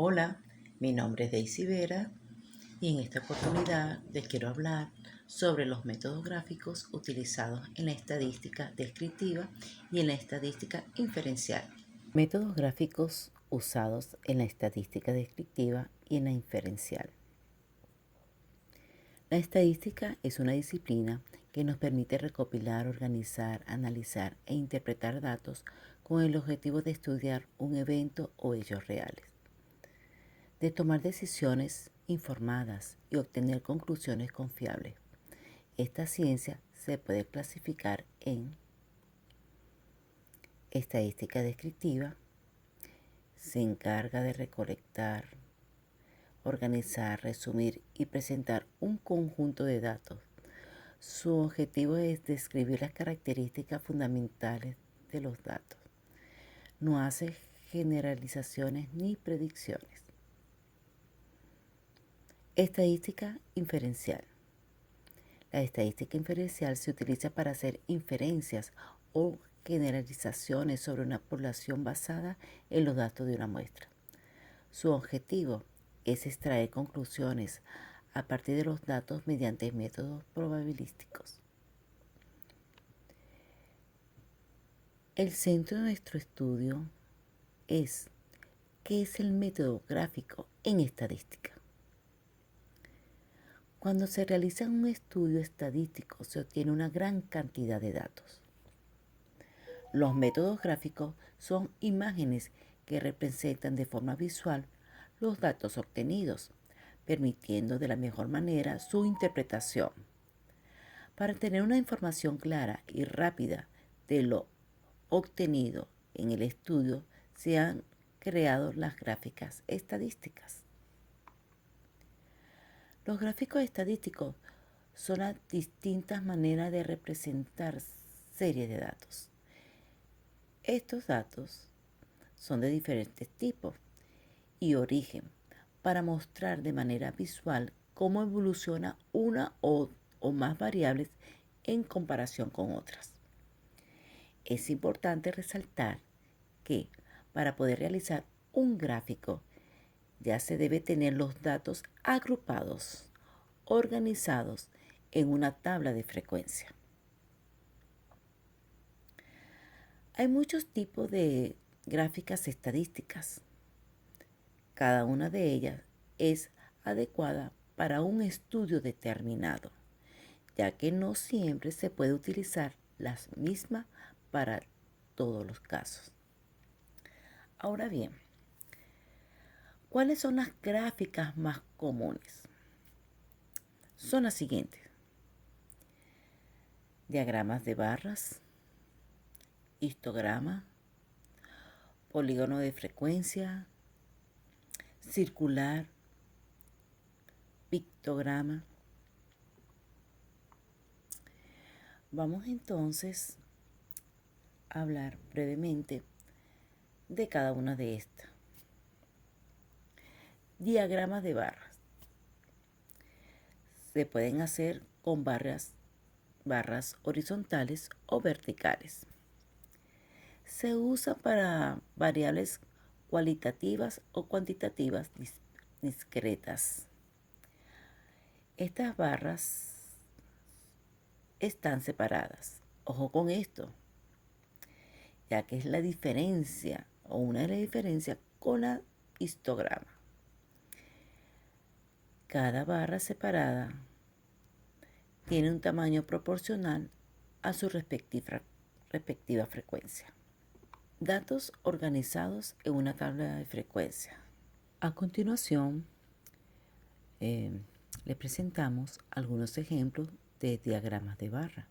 Hola, mi nombre es Daisy Vera y en esta oportunidad les quiero hablar sobre los métodos gráficos utilizados en la estadística descriptiva y en la estadística inferencial. Métodos gráficos usados en la estadística descriptiva y en la inferencial. La estadística es una disciplina que nos permite recopilar, organizar, analizar e interpretar datos con el objetivo de estudiar un evento o hechos reales, de tomar decisiones informadas y obtener conclusiones confiables. Esta ciencia se puede clasificar en estadística descriptiva, se encarga de recolectar, organizar, resumir y presentar un conjunto de datos. Su objetivo es describir las características fundamentales de los datos. No hace generalizaciones ni predicciones. Estadística inferencial. La estadística inferencial se utiliza para hacer inferencias o generalizaciones sobre una población basada en los datos de una muestra. Su objetivo es extraer conclusiones a partir de los datos mediante métodos probabilísticos. El centro de nuestro estudio es ¿qué es el método gráfico en estadística? Cuando se realiza un estudio estadístico se obtiene una gran cantidad de datos. Los métodos gráficos son imágenes que representan de forma visual los datos obtenidos, permitiendo de la mejor manera su interpretación. Para tener una información clara y rápida de lo obtenido en el estudio, se han creado las gráficas estadísticas. Los gráficos estadísticos son las distintas maneras de representar series de datos. Estos datos son de diferentes tipos y origen para mostrar de manera visual cómo evoluciona una o más variables en comparación con otras. Es importante resaltar que para poder realizar un gráfico ya se debe tener los datos agrupados, organizados en una tabla de frecuencia. Hay muchos tipos de gráficas estadísticas. Cada una de ellas es adecuada para un estudio determinado, ya que no siempre se puede utilizar las mismas para todos los casos. Ahora bien, ¿cuáles son las gráficas más comunes? Son las siguientes: diagramas de barras, histograma, polígono de frecuencia, circular, pictograma. Vamos entonces a hablar brevemente de cada una de estas. Diagramas de barras. Se pueden hacer con barras horizontales o verticales. Se usa para variables cualitativas o cuantitativas discretas. Estas barras están separadas. Ojo con esto, ya que es la diferencia o una de las diferencias con la histograma. Cada barra separada tiene un tamaño proporcional a su respectiva frecuencia. Datos organizados en una tabla de frecuencia. A continuación, le presentamos algunos ejemplos de diagramas de barra.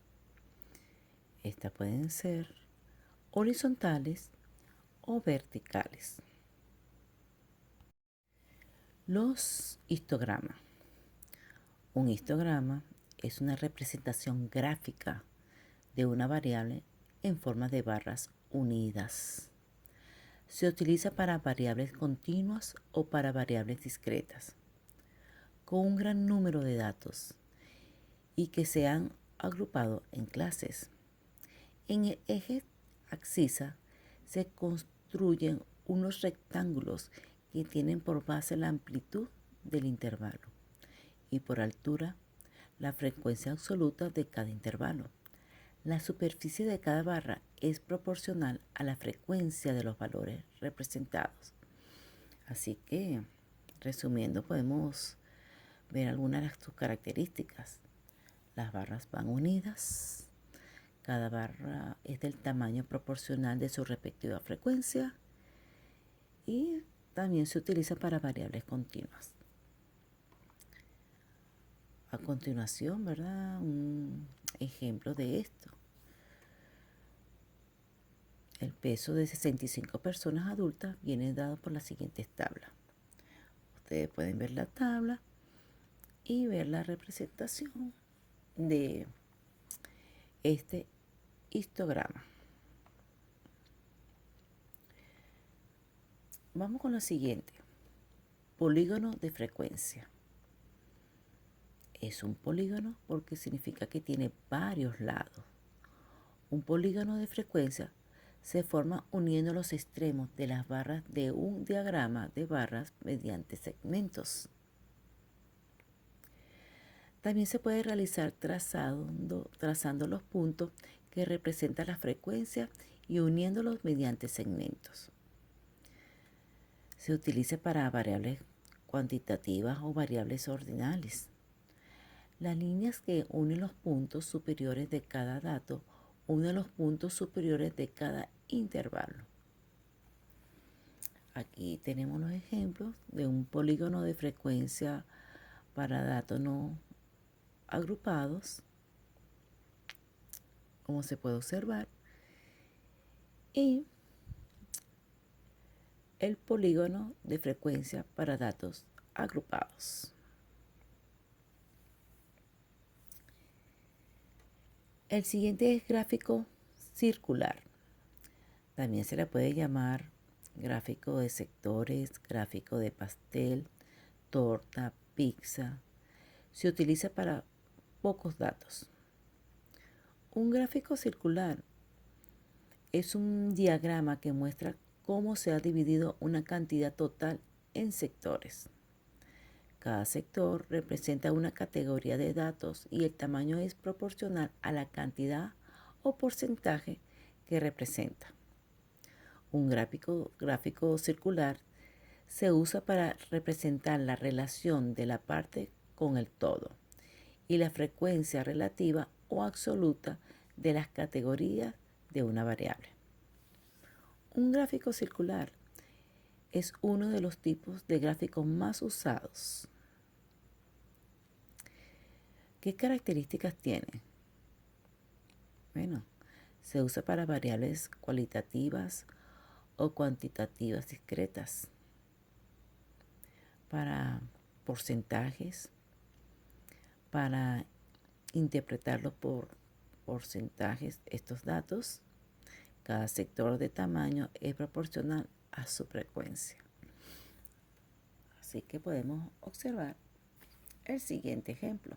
Estas pueden ser horizontales o verticales. Los histogramas. Un histograma es una representación gráfica de una variable en forma de barras unidas. Se utiliza para variables continuas o para variables discretas, con un gran número de datos y que se han agrupado en clases. En el eje abscisa se construyen unos rectángulos que tienen por base la amplitud del intervalo y por altura la frecuencia absoluta de cada intervalo. La superficie de cada barra es proporcional a la frecuencia de los valores representados. Así que, resumiendo, podemos ver algunas de sus características. Las barras van unidas. Cada barra es del tamaño proporcional de su respectiva frecuencia y también se utiliza para variables continuas. A continuación, ¿verdad? Un ejemplo de esto. El peso de 65 personas adultas viene dado por las siguientes tablas. Ustedes pueden ver la tabla y ver la representación de este histograma. Vamos con lo siguiente. Polígono de frecuencia. Es un polígono porque significa que tiene varios lados. Un polígono de frecuencia se forma uniendo los extremos de las barras de un diagrama de barras mediante segmentos. También se puede realizar trazando los puntos que representan la frecuencia y uniéndolos mediante segmentos. Se utiliza para variables cuantitativas o variables ordinales. Las líneas que unen los puntos superiores de cada dato unen los puntos superiores de cada intervalo. Aquí tenemos los ejemplos de un polígono de frecuencia para datos no agrupados, como se puede observar, y el polígono de frecuencia para datos agrupados. El siguiente es gráfico circular. También se le puede llamar gráfico de sectores, gráfico de pastel, torta, pizza. Se utiliza para pocos datos. Un gráfico circular es un diagrama que muestra cómo se ha dividido una cantidad total en sectores. Cada sector representa una categoría de datos y el tamaño es proporcional a la cantidad o porcentaje que representa. Un gráfico circular se usa para representar la relación de la parte con el todo y la frecuencia relativa o absoluta de las categorías de una variable. Un gráfico circular es uno de los tipos de gráficos más usados. ¿Qué características tiene? Bueno, se usa para variables cualitativas o cuantitativas discretas, para porcentajes, para interpretarlos por porcentajes estos datos. Cada sector de tamaño es proporcional a su frecuencia. Así que podemos observar el siguiente ejemplo,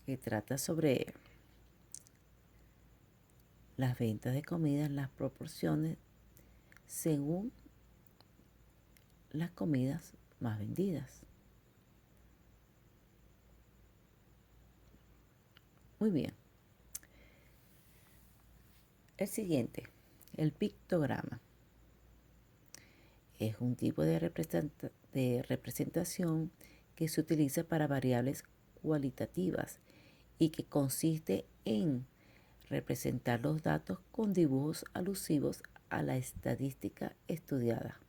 que trata sobre las ventas de comida en las proporciones según las comidas más vendidas. Muy bien. El siguiente, el pictograma. Es un tipo de representación que se utiliza para variables cualitativas y que consiste en representar los datos con dibujos alusivos a la estadística estudiada.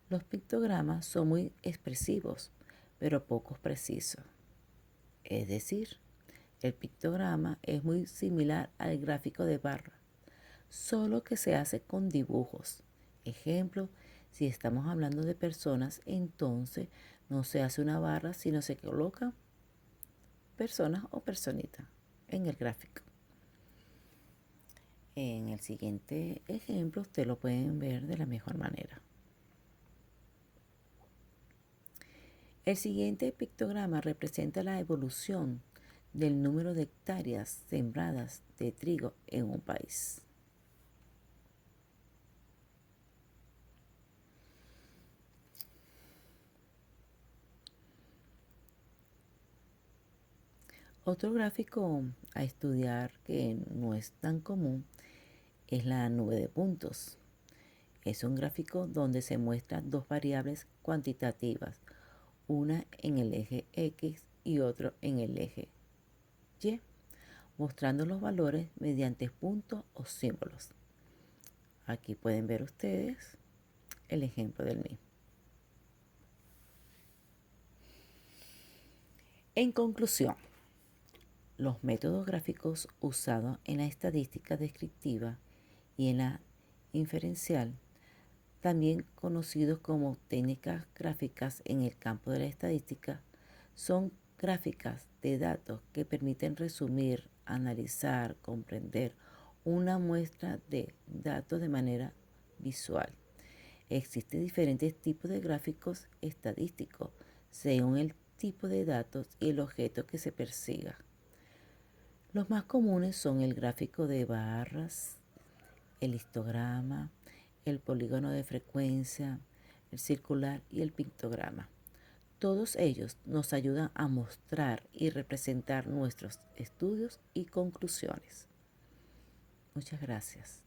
Los pictogramas son muy expresivos, pero poco precisos. Es decir, el pictograma es muy similar al gráfico de barra, solo que se hace con dibujos. Ejemplo, si estamos hablando de personas, entonces no se hace una barra, sino se coloca personas o personitas en el gráfico. En el siguiente ejemplo, ustedes lo pueden ver de la mejor manera. El siguiente pictograma representa la evolución del número de hectáreas sembradas de trigo en un país. Otro gráfico a estudiar que no es tan común es la nube de puntos. Es un gráfico donde se muestran dos variables cuantitativas, una en el eje X y otro en el eje Y, mostrando los valores mediante puntos o símbolos. Aquí pueden ver ustedes el ejemplo del mismo. En conclusión, los métodos gráficos usados en la estadística descriptiva y en la inferencial, también conocidos como técnicas gráficas en el campo de la estadística, son gráficas de datos que permiten resumir, analizar, comprender una muestra de datos de manera visual. Existen diferentes tipos de gráficos estadísticos según el tipo de datos y el objeto que se persiga. Los más comunes son el gráfico de barras, el histograma, el polígono de frecuencia, el circular y el pictograma. Todos ellos nos ayudan a mostrar y representar nuestros estudios y conclusiones. Muchas gracias.